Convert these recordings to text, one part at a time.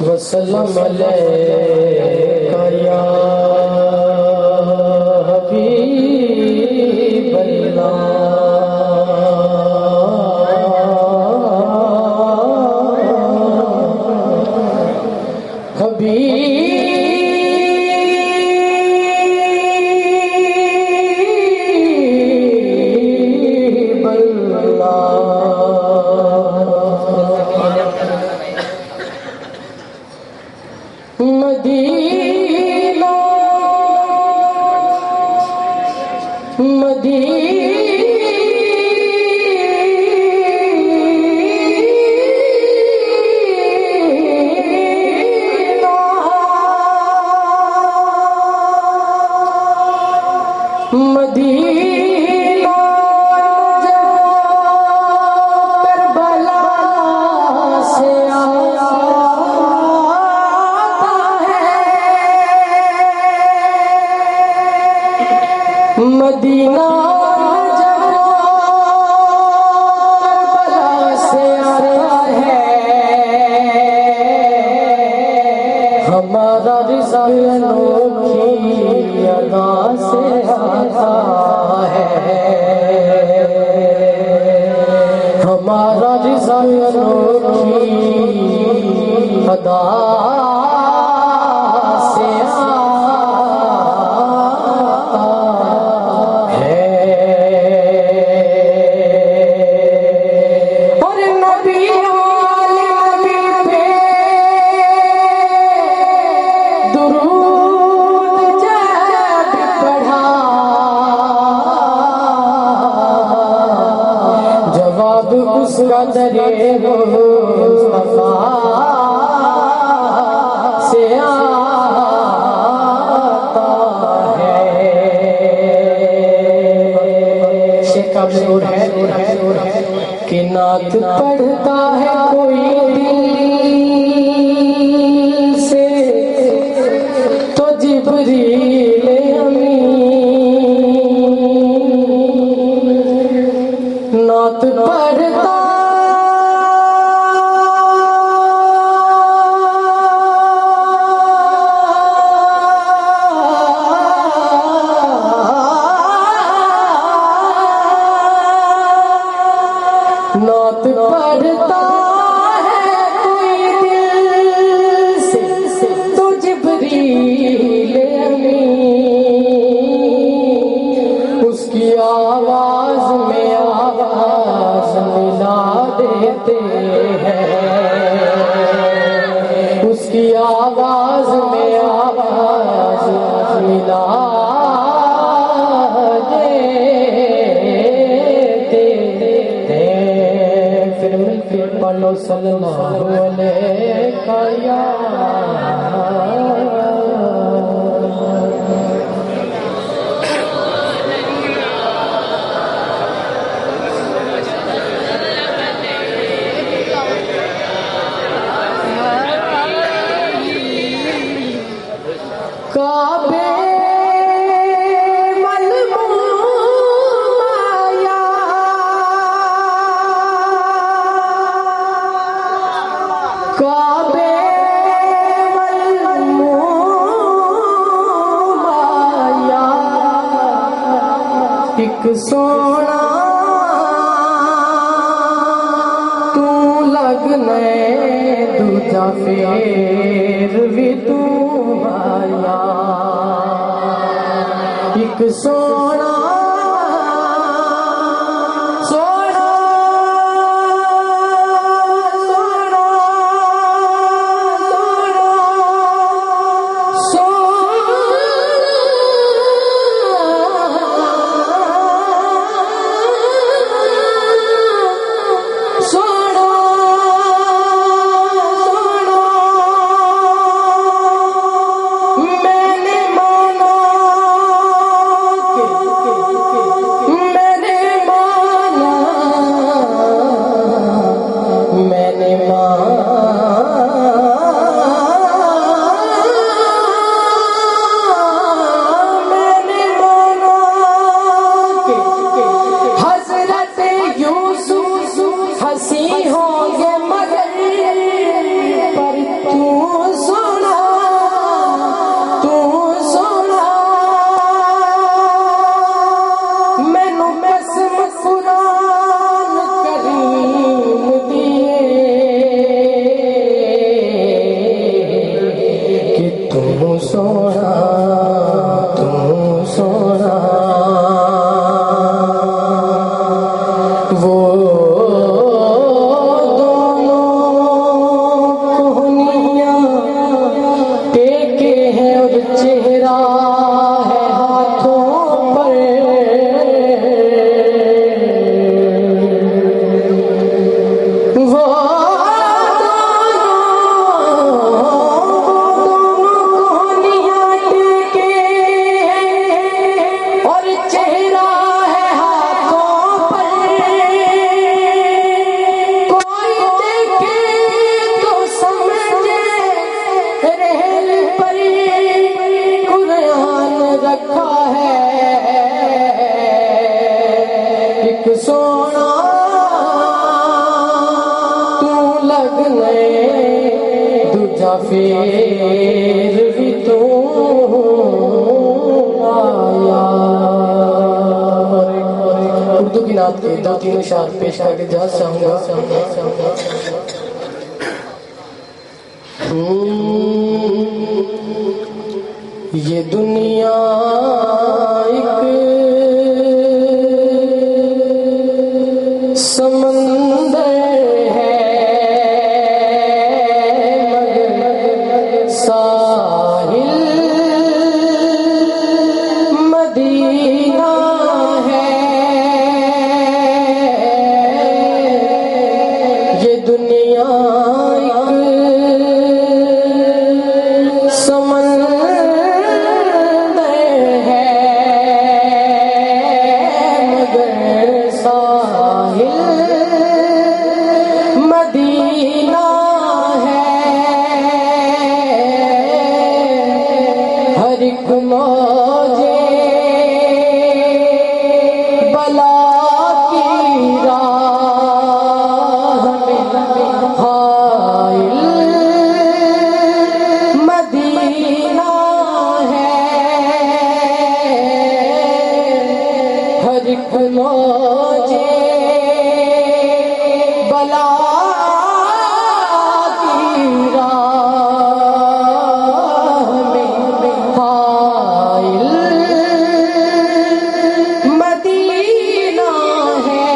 वसल्लम अलैका या हबीब अल्लाह। मदीना मदीना जब करबला से आता है, हमारा रिज़ा अनोखी अदा से आता है, हमारा रिज़ा अनोखी अदा उसका दरे मुस्तफा से आता है। शेख नूर है कि नात पढ़ता है कोई दिल से तो जिब्रील अमीन नात पढ़ता नात पढ़ता है कोई दिल से तो जिब्रील अमीन उसकी आवाज में आवाज मिला देते हैं, उसकी आवाज में आवाज मिला सल्लल्लाहु अलैहि या काबे एक सोना तू लगने दूजा फेर भी तू आया एक सोना मैंने माना मुजाफिर भी तू आया। उर्दू की नात के दो तीन अशार पेश करके जा चाहूंगा। ये दुनिया एक समंदर है मगर साहिल मदीना है। ये दुनिया एक समंदर है मगर साहिल मदीना है। हर एक मौजे बला की राह में हाइल मदीना है। हर एक मौजे बला की राह में हाइल मदीना है।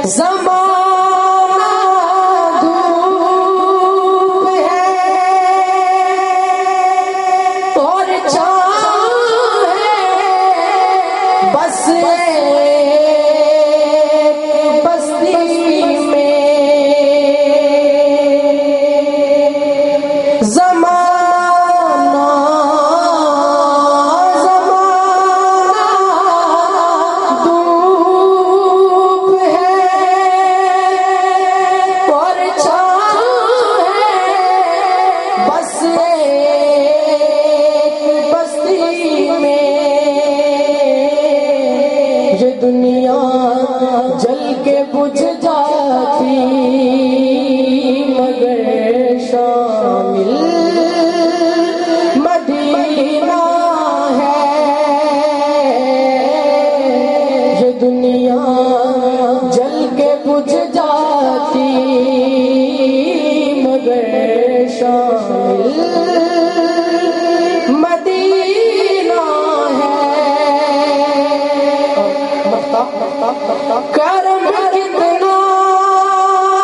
ज़माना धूप है और छाँव है, बस एक बस्ती में। ज़माना धूप है और छाँव है, बस एक बस्ती में। ये दुनिया जल के बुझ जाती मगर शामिल मदीना है। ये दुनिया जल के बुझ जाती मगर शामिल मदीना है। करम कितना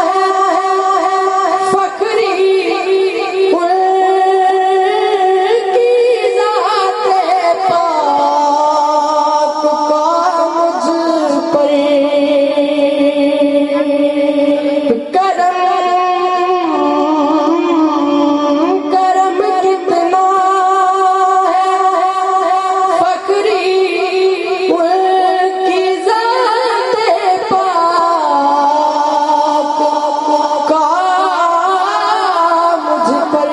है फकरी उनकी ज़ाते पाक का मुझ पर। करम कितना है फकरी उनकी ज़ाते पाक का मुझ पर।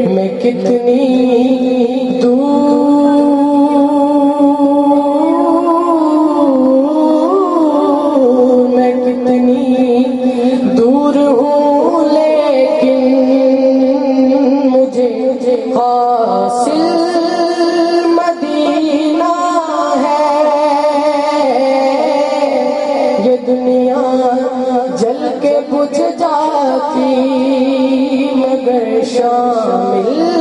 मैं कितनी मैं कितनी दूर हूँ लेकिन मुझे हासिल मदीना है। ये दुनिया जल के बुझ जाती मगर शामिल